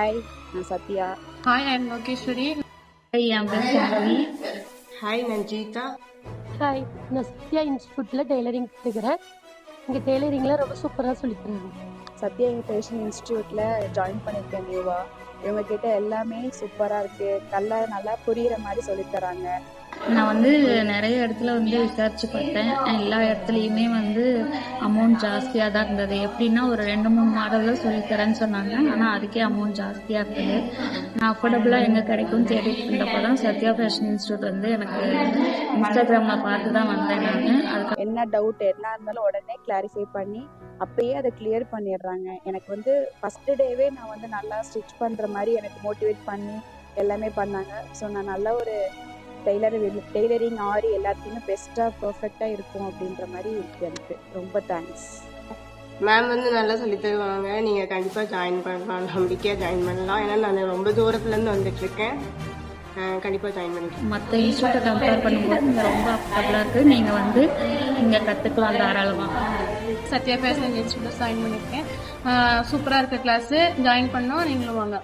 Hi, நான் Sathya. Hi, I'm Lokeshwari. என் பேர் சாந்தி. Hi, நான் ஜீதா. ஹாய், நான் சத்யா இன்ஸ்டியூட்ல டெய்லரிங் கற்றுக்கிறேன். இங்கே டெய்லரிங்லாம் ரொம்ப சூப்பராக சொல்லித்தராங்க. சத்யா ஃபேஷன் இன்ஸ்டியூட்ல ஜாயின் பண்ணியிருக்கேன் நியூவா. இவங்க கிட்ட எல்லாமே சூப்பரா இருக்கு. நல்லா புரியுற மாதிரி சொல்லித் தராங்க. நான் நிறைய இடத்துல விசாரிச்சு பார்த்தேன். எல்லா இடத்துலையுமே அமௌண்ட் ஜாஸ்தியாக தான் இருந்தது. எப்படின்னா ஒரு 2-3 மாடலில் சொல்லித்தரேன்னு சொன்னாங்க. ஆனால் அதுக்கே அமௌண்ட் ஜாஸ்தியாக இருந்தது. நான் அஃபோர்டபுளாக எங்கே கிடைக்கும்னு தேடிட்டு இருந்தப்போ தான் சத்யா ஃபேஷன் இன்ஸ்டியூட் எனக்கு இன்ஸ்டாகிராமில் பார்த்து தான் வந்தேன். நான் அதுக்கு என்ன டவுட் என்ன இருந்தாலும் உடனே கிளாரிஃபை பண்ணி அப்பயே அதை கிளியர் பண்ணிடுறாங்க. எனக்கு ஃபர்ஸ்ட் டேவே நான் நல்லா ஸ்டிச் பண்ற மாதிரி எனக்கு மோட்டிவேட் பண்ணி எல்லாமே பண்ணாங்க. ஸோ நான் நல்ல ஒரு டெய்லரிங் ஆரி எல்லாத்தையுமே பெஸ்ட்டாக பர்ஃபெக்டாக இருக்கும் அப்படின்ற மாதிரி இருக்கு. எனக்கு ரொம்ப தேங்க்ஸ். மேம் நல்லா சொல்லி தருவாங்க. நீங்கள் கண்டிப்பாக ஜாயின் பண்ணலாம், நம்பிக்கையாக ஜாயின் பண்ணலாம். ஏன்னா நான் ரொம்ப தூரத்துலேருந்து வந்துட்டுருக்கேன். கண்டிப்பாக ஜாயின் பண்ணிக்கலாம். மற்ற இன்ஸ்டியூட்டை கம்பேர் பண்ணும்போது இங்கே ரொம்ப அஃபோர்டபுளாக இருக்குது. நீங்கள் இங்கே கற்றுக்கலாம் தாராளமாக. சத்யா ஃபேஷன் இன்ஸ்டியூட்டில் ஜாயின் பண்ணியிருக்கேன். சூப்பராக இருக்க கிளாஸு, ஜாயின் பண்ணோம், நீங்களும் வாங்க.